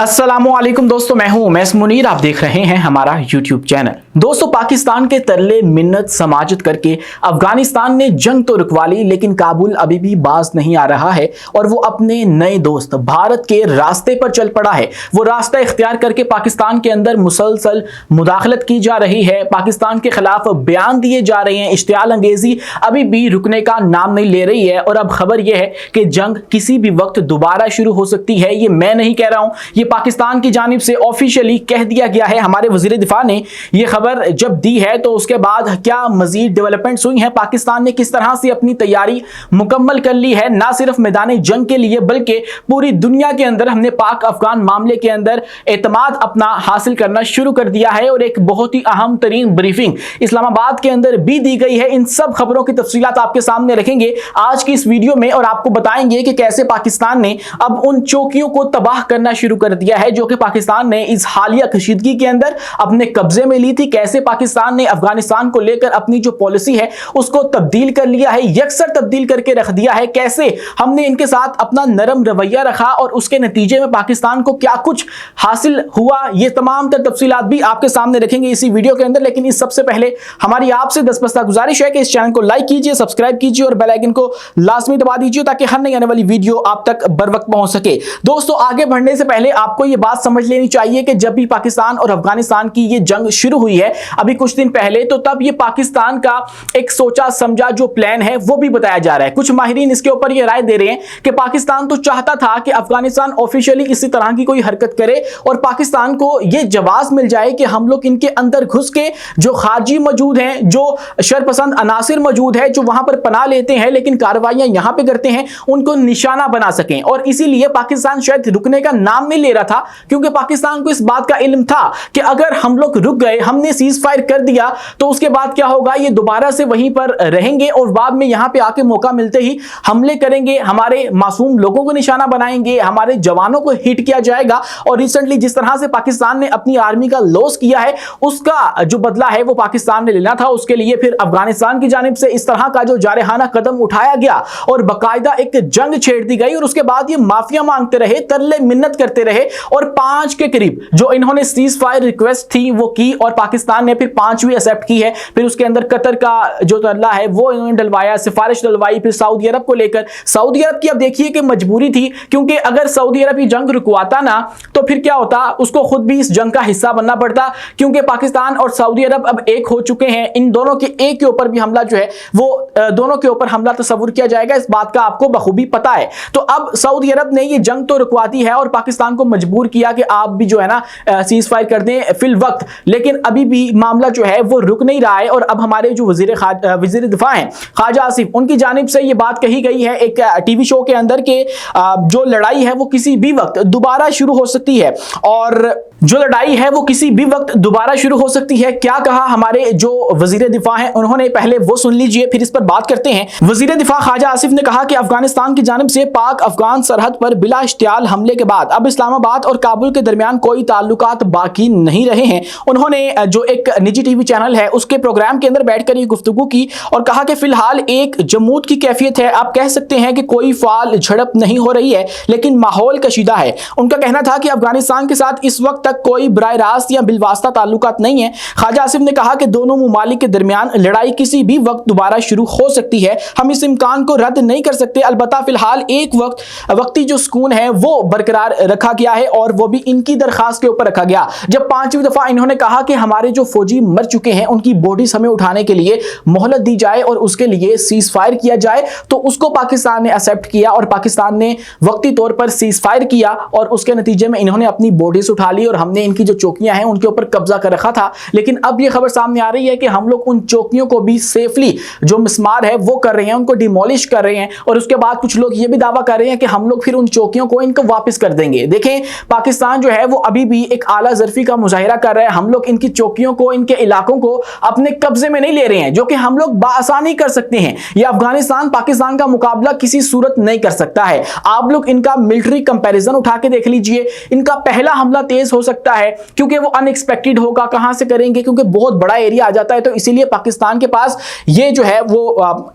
अस्सलामुअलैकुम दोस्तों, मैं हूं उमैस मुनीर। आप देख रहे हैं हमारा यूट्यूब चैनल। दोस्तों, पाकिस्तान के तरले मिन्नत समाजत करके अफगानिस्तान ने जंग तो रुकवा ली, लेकिन काबुल अभी भी बाज नहीं आ रहा है और वो अपने नए दोस्त भारत के रास्ते पर चल पड़ा है। वो रास्ता इख्तियार करके पाकिस्तान के अंदर मुसलसल मुदाखलत की जा रही है, पाकिस्तान के खिलाफ बयान दिए जा रहे हैं। इश्तियाल अंगेजी अभी भी रुकने का नाम नहीं ले रही है और अब खबर यह है कि जंग किसी भी वक्त दोबारा शुरू हो सकती है। ये मैं नहीं कह रहा हूं, ये पाकिस्तान की जानिब से ऑफिशियली कह दिया गया है। हमारे वजीर दिफा ने यह खबर जब दी है तो उसके बाद क्या मजीद डेवलपमेंट्स हुई हैं, पाकिस्तान ने किस तरह से अपनी तैयारी मुकम्मल कर ली है, ना सिर्फ मैदान जंग के लिए बल्कि पूरी दुनिया के अंदर हमने पाक अफगान मामले के अंदर एतमाद अपना हासिल करना शुरू कर दिया है। और एक बहुत ही अहम तरीन ब्रीफिंग इस्लामाबाद के अंदर भी दी गई है। इन सब खबरों की तफसीलात आपके सामने रखेंगे आज की इस वीडियो में और आपको बताएंगे कि कैसे पाकिस्तान ने अब उन चौकियों को तबाह करना शुरू कर दिया है जो कि पाकिस्तान ने इस हालिया कशीदगी के अंदर अपने कब्जे में ली थी। कैसे पाकिस्तान ने अफगानिस्तान को लेकर अपनी जो पॉलिसी है उसको तब्दील कर लिया है, यकसर तब्दील करके रख दिया है। कैसे हमने इनके साथ अपना नरम रवैया रखा और उसके नतीजे में पाकिस्तान को क्या कुछ हासिल हुआ, ये तमाम तफसीलात भी आपके सामने रखेंगे इसी वीडियो के अंदर। लेकिन इस सबसे पहले हमारी आपसे दस्तबस्ता गुजारिश है कि इस चैनल को लाइक कीजिए, सब्सक्राइब कीजिए और बेल आइकन को लाजमी दबा दीजिए ताकि हर नई आने वाली वीडियो आप तक बर वक्त पहुंच सके। दोस्तों, आगे बढ़ने से पहले आपको यह बात समझ लेनी चाहिए कि जब भी पाकिस्तान और अफगानिस्तान की ये जंग शुरू हुई है अभी कुछ दिन पहले, तो तब ये पाकिस्तान का एक सोचा समझा जो प्लान है वो भी बताया जा रहा है। कुछ माहिरीन इसके ऊपर ये राय दे रहे हैं कि पाकिस्तान तो चाहता था कि अफगानिस्तान ऑफिशियली इसी तरह की कोई हरकत करे और पाकिस्तान को ये जवाब मिल जाए कि हम लोग इनके अंदर घुस के जो खारजी मौजूद हैं, जो शरपसंद अनासिर मौजूद है, जो वहां पर पनाह लेते हैं लेकिन कार्रवाइयां यहां पे करते हैं, उनको निशाना बना सकें। और इसीलिए पाकिस्तान शायद रुकने का नाम नहीं ले रहा था, क्योंकि पाकिस्तान को इस बात का इल्म था कि अगर हम लोग रुक गए, हमने सीज फायर कर दिया, तो उसके बाद क्या होगा, ये दोबारा से वहीं पर रहेंगे और बाद में यहां पे आके मौका मिलते ही हमले करेंगे, हमारे मासूम लोगों को निशाना बनाएंगे, हमारे जवानों को हिट किया जाएगा। और रिसेंटली जिस तरह से पाकिस्तान ने अपनी आर्मी का लॉस किया है उसका जो बदला है वो पाकिस्तान ने लेना था। उसके लिए फिर अफगानिस्तान की जानिब से इस तरह का जो जारहाना कदम उठाया गया और बाकायदा एक जंग छेड़ दी गई और उसके बाद ये माफिया मांगते रहे, तरले मिन्नत करते रहे और 5 के करीब जो इन्होंने सीज फायर रिक्वेस्ट थी वो की और पाकिस्तान ने फिर 5वीं एक्सेप्ट की है। फिर उसके अंदर कतर का जो तरला है वो इन्होंने डलवाया, सिफारिश डलवाई। फिर सऊदी अरब को लेकर सऊदी अरब की अब देखिए कि मजबूरी थी, क्योंकि अगर सऊदी अरब ये जंग रुकवाता ना तो फिर क्या होता, उसको खुद भी इस जंग का हिस्सा बनना पड़ता, क्योंकि पाकिस्तान और सऊदी अरब अब एक हो चुके हैं। इन दोनों के एक के ऊपर भी हमला जो है वो दोनों के ऊपर हमला तस्वुर किया जाएगा, इस बात का आपको बखूबी पता है। तो अब सऊदी अरब ने ये जंग तो रुकवा दी है और पाकिस्तान को मजबूर किया कि आप भी जो है ना सीज फायर कर दें फिल वक्त, लेकिन अभी भी मामला जो है वो रुक नहीं रहा है। और अब हमारे जो वजीर दिफा हैं ख्वाजा आसिफ, उनकी जानिब से ये बात कही गई है एक टीवी शो के अंदर के जो लड़ाई है वो किसी भी वक्त दोबारा शुरू हो सकती है और जो लड़ाई है वो किसी भी वक्त दोबारा शुरू हो सकती है। क्या कहा हमारे जो वजीर दिफा हैं उन्होंने, पहले वो सुन लीजिए फिर इस पर बात करते हैं। वजीर दिफा ख्वाजा आसिफ ने कहा कि अफगानिस्तान की जानिब से पाक अफगान सरहद पर बिला इश्तियाल हमले के बाद अब इस्लामाबाद और काबुल के दरमियान कोई ताल्लुकात बाकी नहीं रहे हैं। उन्होंने जो एक निजी टीवी चैनल है उसके प्रोग्राम के अंदर बैठकर ये गुफ्तगू की और कहा कि फिलहाल एक जमूद की कैफियत है, आप कह सकते हैं कि कोई फाल झड़प नहीं हो रही है लेकिन माहौल कशीदा है। उनका कहना था कि अफगानिस्तान के साथ इस वक्त तक कोई बराह रास्त या बिलवास्ता ताल्लुकात नहीं है। ख्वाजा आसिफ ने कहा कि दोनों मुमालिक के दरमियान लड़ाई किसी भी वक्त दोबारा शुरू हो सकती है, हम इस इम्कान को रद्द नहीं कर सकते। अलबत्ता फिलहाल एक वक्ती जो सुकून है वो बरकरार रखा गया है और वो भी इनकी दरखास्त के ऊपर रखा गया। जब 5वीं दफा इन्होंने कहा कि हमारे जो फौजी मर चुके हैं उनकी बॉडीज हमें उठाने के लिए मोहलत दी जाए और उसके लिए सीज फायर किया जाए, तो उसको पाकिस्तान ने एक्सेप्ट किया और पाकिस्तान ने वक्ती तौर पर सीज फायर किया और उसके नतीजे में इन्होंने अपनी बॉडीज उठा ली और हमने इनकी जो चौकियां हैं उनके ऊपर कब्जा कर रखा था। लेकिन अब ये खबर सामने आ रही है कि हम लोग उन चौकियों को भी सेफली जो मिसमार है वो कर रहे हैं, उनको डिमोलिश कर रहे हैं और उसके बाद कुछ लोग ये भी दावा कर रहे हैं कि हम लोग फिर उन चौकियों को इनको वापस कर देंगे। देखें, पाकिस्तान जो है वो अभी भी एक आला ज़र्फी का मुजाहिरा कर रहा है। हम लोग इनकी चौकियों को, इनके इलाकों को अपने कब्जे में नहीं ले रहे हैं, जो कि हम लोग बाआसानी कर सकते हैं। ये अफगानिस्तान पाकिस्तान का मुकाबला किसी सूरत नहीं कर सकता है। आप लोग इनका मिलिट्री कंपैरिजन उठा के देख लीजिए, इनका पहला हमला तेज हो सकता है, क्योंकि वो अनएक्सपेक्टेड होगा। कहां से करेंगे, क्योंकि बहुत बड़ा एरिया आ जाता है, तो इसीलिए पाकिस्तान के पास ये जो है वो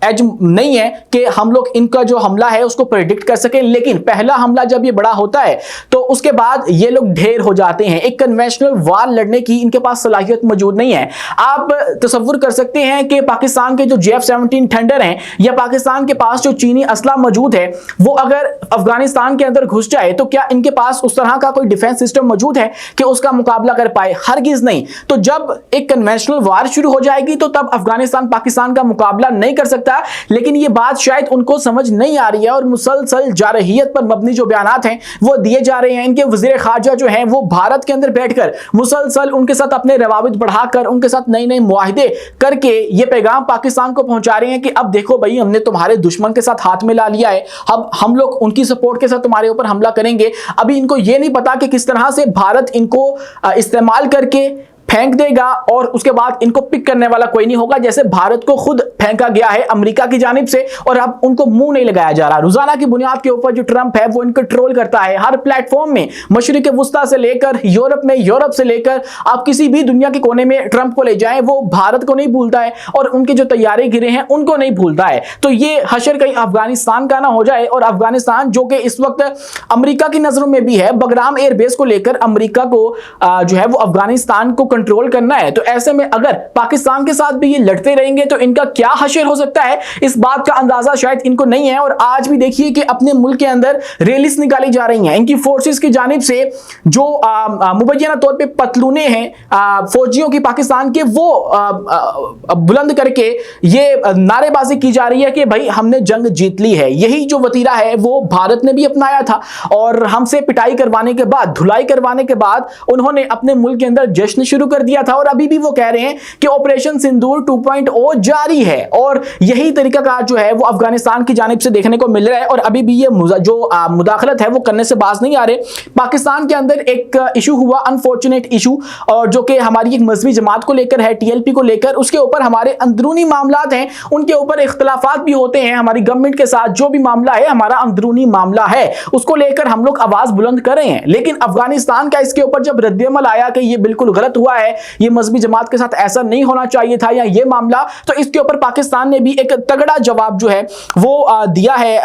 एज नहीं है कि हम लोग इनका जो हमला है उसको प्रेडिक्ट कर सकें। लेकिन पहला हमला जब ये बड़ा होता है तो उसके बाद ये लोग ढेर हो जाते हैं। एक कन्वेंशनल वार लड़ने की इनके पास सलाहियत मौजूद नहीं है। आप तसव्वुर कर सकते हैं कि पाकिस्तान के जो JF-17 थंडर हैं या पाकिस्तान के पास जो चीनी असला मौजूद है वो अगर अफगानिस्तान के अंदर घुस जाए तो क्या इनके पास उस तरह का कोई डिफेंस सिस्टम मौजूद है कि उसका मुकाबला कर पाए? हरगिज नहीं। तो जब एक कन्वेंशनल वार शुरू हो जाएगी तो तब अफगानिस्तान पाकिस्तान का मुकाबला नहीं कर सकता। लेकिन ये बात शायद उनको समझ नहीं आ रही है और मुसलसल जारहियत पर मबनी जो बयानात हैं वो दिए जा रहे हैं। इनके वज़ीर ख़ारजा जो हैं वो भारत के अंदर बैठकर मुसलसल उनके साथ अपने रवाबित बढ़ाकर उनके साथ नए नए मुआहिदे करके ये पैगाम पाकिस्तान को पहुंचा रहे हैं कि अब देखो भाई, हमने तुम्हारे दुश्मन के साथ हाथ मिला लिया है, अब हम लोग उनकी सपोर्ट के साथ तुम्हारे ऊपर हमला करेंगे। अभी इनको ये नहीं पता कि किस तरह से भारत इनको इस्तेमाल करके फेंक देगा और उसके बाद इनको पिक करने वाला कोई नहीं होगा। जैसे भारत को खुद फेंका गया है अमेरिका की जानिब से और अब उनको मुंह नहीं लगाया जा रहा। रोजाना की बुनियाद के ऊपर जो ट्रंप है वो इनको ट्रोल करता है हर प्लेटफॉर्म में, मशरिक वुस्ता से लेकर यूरोप में, यूरोप से लेकर आप किसी भी दुनिया के कोने में ट्रंप को ले जाएं, वो भारत को नहीं भूलता है और उनके जो तैयारे गिरे हैं उनको नहीं भूलता है। तो ये हशर कहीं अफगानिस्तान का ना हो जाए। और अफगानिस्तान जो कि इस वक्त अमेरिका की नजरों में भी है, बगराम एयरबेस को लेकर अमेरिका को जो है वो अफगानिस्तान को कंट्रोल करना है। तो ऐसे में अगर पाकिस्तान के साथ भी ये लड़ते रहेंगे तो इनका क्या हशर हो सकता है, इस बात का अंदाजा शायद इनको नहीं है। और आज भी देखिए कि अपने मुल्क के अंदर रैलीज निकाली जा रही हैं इनकी फोर्सेस की जानिब से, जो मुबैना तौर पे पतलूने हैं फौजियों की पाकिस्तान के, वो बुलंद करके ये नारेबाजी की जा रही है कि भाई हमने जंग जीत ली है। यही जो वतीरा है वो भारत ने भी अपनाया था और हमसे पिटाई करवाने के बाद, धुलाई करवाने के बाद उन्होंने अपने मुल्क के अंदर जश्न शुरू कर दिया था। और अभी भी वो कह रहे हैं कि ऑपरेशन सिंदूर 2.0 जारी है और यही तरीकाकार जो है वो अफगानिस्तान की जानिब से देखने को मिल रहा है। और अभी भी ये जो मुदाखलत है वो करने से बाज नहीं आ रहे। पाकिस्तान के अंदर एक इशू हुआ, अनफॉर्चुनेट इशू, और जो कि हमारी एक मजहबी जमात को लेकर है, TLP को लेकर, उसके ऊपर हमारे अंदरूनी मामलात हैं, उनके ऊपर इख्तलाफात भी होते हैं हमारी गवर्नमेंट के साथ। जो भी मामला है हमारा अंदरूनी मामला है, उसको लेकर हम लोग आवाज बुलंद कर रहे हैं। लेकिन अफगानिस्तान का इसके ऊपर जब रद्द-ए-अमल आया कि ये बिल्कुल गलत हुआ है, ये मजहबी जमात के साथ ऐसा नहीं होना चाहिए था या ये मामला, तो इसके ऊपर पाकिस्तान ने भी एक तगड़ा जवाब जो है वो दिया है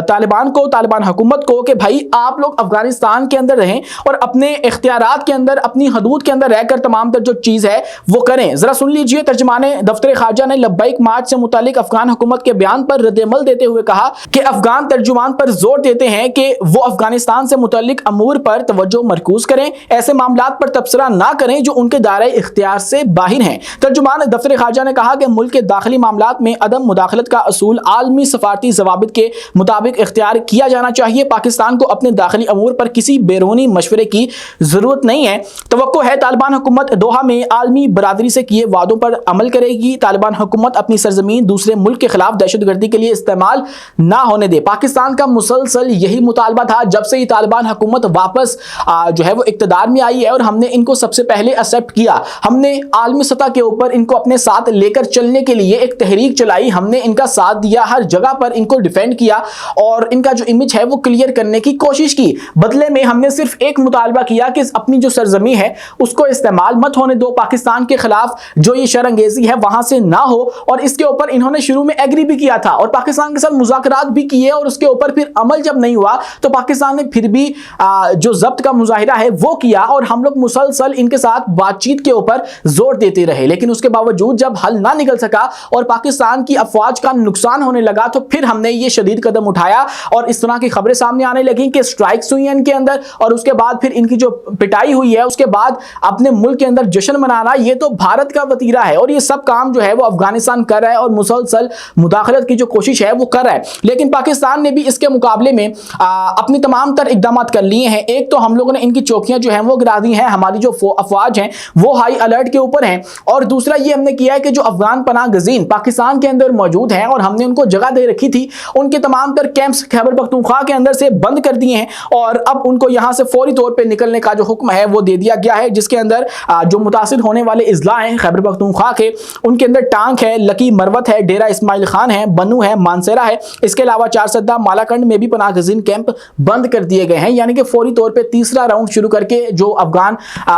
तालिबान को, तालिबान हुकूमत को, कि भाई आप लोग अफगानिस्तान के अंदर रहें और अपने इख्तियारात के अंदर, अपनी हदूद के अंदर रहकर तमाम तर जो चीज है वो करें। जरा सुन लीजिए, तर्जुमाने दफ्तर खारजा ने लब्बैक मार्च से मुतालिक अफगान हुकूमत के बयान पर रद्द-ए-अमल देते हुए कहा कि अफगान तर्जुमान पर जोर देते हैं कि वो अफगानिस्तान से मुतालिक अमूर पर तवज्जो मरकूज करें, ऐसे मामलात पर तबसरा ना करें जो उनके दायरे इख्तियार से बाहर हैं। तर्जुमान दफ्तर खारजा ने कहा कि मुल्क के दाखिली मामलात में अदम मुदाखलत का असूल आलमी सफारती ज़वाबित के मुताबिक इख्तियार किया जाना चाहिए। पाकिस्तान को अपने दाखिली अमूर पर किसी बैरूनी मशवरे की जरूरत नहीं है। तवक्को है तालिबान हुकूमत दोहा में आलमी बरादरी से किए वादों पर अमल करेगी। तालिबान हुकूमत अपनी सरजमीन दूसरे मुल्क के खिलाफ दहशतगर्दी के लिए इस्तेमाल ना होने दे। पाकिस्तान का मुसलसल यही मुतालबा था जब से ये तालिबान हुकूमत वापस जो है वो इक़्तिदार में आई है और हमने इनको सबसे पहले एक्सेप्ट किया। हमने आलमी सतह के ऊपर इनको अपने साथ लेकर चलने के लिए एक तहरीक चलाई, हमने इनका साथ दिया, हर जगह पर इनको डिफेंड किया और इनका जो इमेज है वो क्लियर करने की कोशिश की। बदले में हमने सिर्फ एक मुतालबा किया कि अपनी जो सरजमी है उसको इस्तेमाल मत होने दो, पाकिस्तान के खिलाफ जो ये शरअंगेजी है वहां से ना हो। और इसके ऊपर इन्होंने शुरू में एग्री भी किया था और पाकिस्तान के साथ मुज़ाकरात भी किए और उसके ऊपर फिर अमल जब नहीं हुआ तो पाकिस्तान ने फिर भी जो जब्त का मुजाहिरा है वो किया और हम लोग मुसलसल इनके साथ बातचीत के ऊपर जोर देते रहे। लेकिन उसके बावजूद जब हल ना निकल सका और पाकिस्तान की अफवाज का नुकसान होने लगा तो फिर हमने ये शदीद कदम उठाया और इस तरह की खबरें सामने आने लगी कि स्ट्राइक्स हुई हैं इनके अंदर और उसके बाद फिर इनकी जो पिटाई हुई है उसके बाद अपने मुल्क के अंदर जश्न मनाना, ये तो भारत का वतीरा है और ये सब काम जो है वो अफगानिस्तान कर रहा है और मुसलसल मुदाखलत की जो कोशिश है वो कर रहा है। लेकिन पाकिस्तान ने भी इसके मुकाबले में अपनी तमाम तर इकदाम कर लिए हैं। एक तो हम लोगों ने इनकी चौकियां जो हैं वो गिरा दी हैं, हमारी जो अफवाज हैं वो हाई अलर्ट के ऊपर हैं। और दूसरा ये हमने किया है कि जो अफगान पनाह गजीन पाकिस्तान के अंदर मौजूद हैं और हमने उनको जगह दे रखी थी, उनके तमाम तर कैंप्स खैबर पख्तूनख्वा के अंदर से बंद कर दिए हैं और अब उनको यहां से फौरी तौर पे निकलने का जो हुक्म है वो दे दिया गया है, जिसके अंदर जो मुतासिर होने वाले इजला हैं खैबर पख्तूनख्वा के, उनके अंदर टांक है, लकी मरवत है, डेरा इस्माइल खान है, बनू है, मानसेरा है, इसके अलावा चारसद्दा मालाकंड में भी पनाह गजीन कैंप बंद कर दिए गए हैं। यानी कि फौरी तौर पे तीसरा राउंड शुरू करके जो अफगान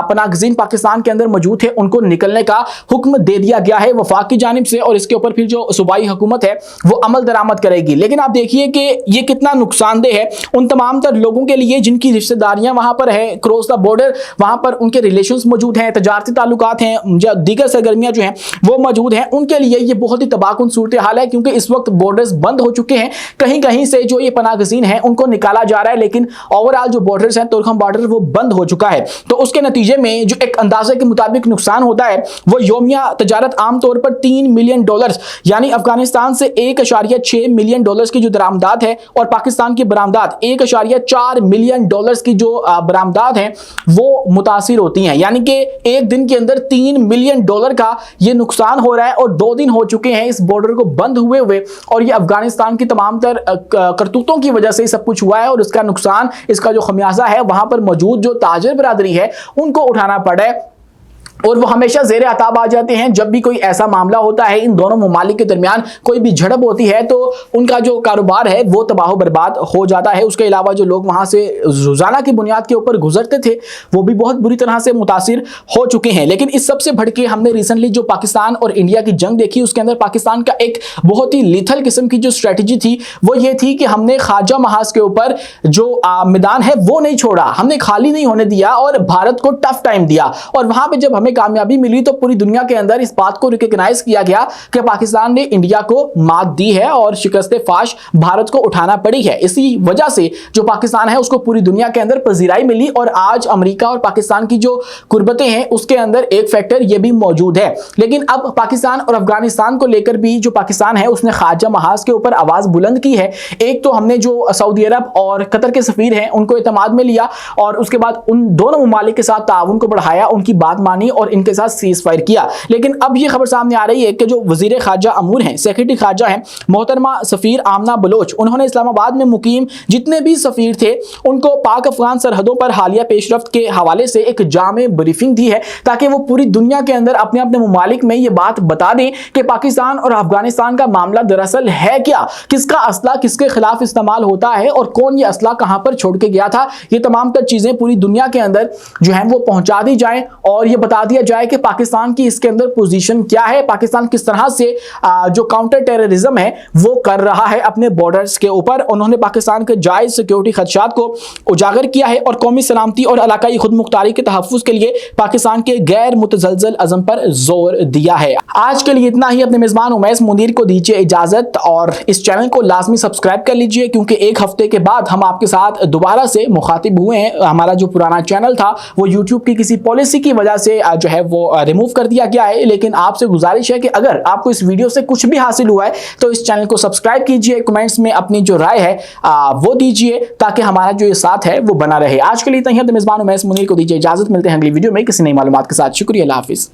पनाह गजीन पाकिस्तान के अंदर मौजूद है उनको निकलने का हुक्म दे दिया गया है वफाक की जानिब से, और इसके ऊपर फिर जो सूबाई हुकूमत है वो अमल दरामद करेगी। लेकिन आप देखिए कि ये कितना नुकसानदेह है उन तमाम तर लोगों के लिए जिनकी रिश्तेदारियां वहां पर है, क्रॉस द बॉर्डर वहां पर उनके रिलेशंस मौजूद हैं, तजारती ताल्लुकात हैं, दीगर सरगर्मियां जो हैं वो मौजूद हैं, उनके लिए ये बहुत ही तबाहकुन सूरत हाल है, क्योंकि इस वक्त बॉर्डर्स बंद हो चुके हैं। कहीं कहीं से जो ये पनाह गजीन है उनको निकाला जा रहा है, लेकिन ओवरऑल जो बॉर्डर्स हैं तुर्कम बॉर्डर वो बंद हो चुका है। तो उसके नतीजे में जो एक अंदाजे के मुताबिक नुकसान होता है वो योमिया तजारत आमतौर पर $3 मिलियन, यानी अफगानिस्तान से 1.6 मिलियन डॉलर्स की जो दरामदात है और पाकिस्तान की बरामदात 1.4 मिलियन डॉलर्स की जो बरामदात है वो मुतासिर होती हैं। यानी कि एक दिन के अंदर $3 मिलियन का ये नुकसान हो रहा है और 2 दिन हो चुके हैं इस बॉर्डर को बंद हुए और ये अफगानिस्तान की तमाम तर करतूतों की वजह से सब कुछ हुआ है और इसका नुकसान, इसका जो खमियाजा है वहां पर मौजूद जो ताजिर बरादरी है उनको उठाना पड़ा है और वो हमेशा ज़ेर अताब आ जाते हैं जब भी कोई ऐसा मामला होता है, इन दोनों ममालिक के दरमियान कोई भी झड़प होती है तो उनका जो कारोबार है वो तबाह बर्बाद हो जाता है। उसके अलावा जो लोग वहाँ से रोज़ाना की बुनियाद के ऊपर गुजरते थे वो भी बहुत बुरी तरह से मुतासिर हो चुके हैं। लेकिन इस सबसे बढ़ के हमने रिसेंटली जो पाकिस्तान और इंडिया की जंग देखी, उसके अंदर पाकिस्तान का एक बहुत ही लीथल किस्म की जो स्ट्रेटजी थी वो ये थी कि हमने ख्वाजा महाज के ऊपर जो मैदान है वो नहीं छोड़ा, हमने खाली नहीं होने दिया और भारत को टफ टाइम दिया। और वहाँ पर जब हमें कामयाबी मिली तो पूरी दुनिया के अंदर इस बात को रिकॉग्नाइज किया गया कि पाकिस्तान ने इंडिया को मात दी है और शिकस्त फाश भारत को उठाना पड़ी है। इसी वजह से जो पाकिस्तान है उसको पूरी दुनिया के अंदर पजीराई मिली और आज अमेरिका और पाकिस्तान की जो कुर्बतें हैं उसके अंदर एक फैक्टर ये भी मौजूद है। लेकिन अब पाकिस्तान और अफगानिस्तान को लेकर भी जो पाकिस्तान है उसने ख्वाजा महाज के ऊपर आवाज बुलंद की है। एक तो हमने जो सऊदी अरब और कतर के सफीर हैं उनको एतमाद में लिया और उसके बाद उन दोनों ममालिक के साथ ताउन को बढ़ाया, उनकी बात मानी और इनके साथ सीज फायर किया। लेकिन अब ये खबर सामने आ रही है कि जो वजीर खारजा अमूर हैं, सेक्रेटरी खारजा हैं मोहतरमा सफीर आमना बलोच, उन्होंने इस्लामाबाद में मुकीम जितने भी सफीर थे उनको पाक अफगान सरहदों पर हालिया पेशरफ्त के हवाले से एक जामे ब्रीफिंग दी है ताकि वो पूरी दुनिया के अंदर अपने अपने ममालिक में ये बात बता दें कि पाकिस्तान और अफगानिस्तान का मामला दरअसल है क्या, किसका असला किसके खिलाफ इस्तेमाल होता है और कौन ये असला कहां पर छोड़ के गया था। ये तमाम तर चीजें पूरी दुनिया के अंदर जो है वो पहुंचा दी जाए और ये बता दिया जाए कि पाकिस्तान की इसके अंदर पोजीशन क्या है, पाकिस्तान किस तरह से जो काउंटर टेररिज्म है वो कर रहा है अपने बॉर्डर्स के ऊपर। उन्होंने पाकिस्तान के जायज सिक्योरिटी खदशात को उजागर किया है और कौमी सलामती और इलाकाई खुद मुख्तारी के तहफ़्फ़ुज़ के लिए पाकिस्तान के गैर मुतज़लज़ल अज़म पर जोर दिया है। आज के लिए इतना ही। अपने मेज़बान उमैस मुनीर को दीजिए इजाज़त और इस चैनल को लाजमी सब्सक्राइब कर लीजिए क्योंकि एक हफ्ते के बाद हम आपके साथ दोबारा से मुखातिब हुए हैं। हमारा जो पुराना चैनल था वो यूट्यूब की किसी पॉलिसी की वजह से जो है वो रिमूव कर दिया गया है, लेकिन आपसे गुजारिश है कि अगर आपको इस वीडियो से कुछ भी हासिल हुआ है तो इस चैनल को सब्सक्राइब कीजिए, कमेंट्स में अपनी जो राय है वो दीजिए ताकि हमारा जो ये साथ है वो बना रहे। आज के लिए इतना ही। मेज़बान उमैस मुनीर को दीजिए इजाजत, मिलते हैं अगली वीडियो में किसी नई मालूमात के साथ। शुक्रिया, अल्लाह हाफिज़।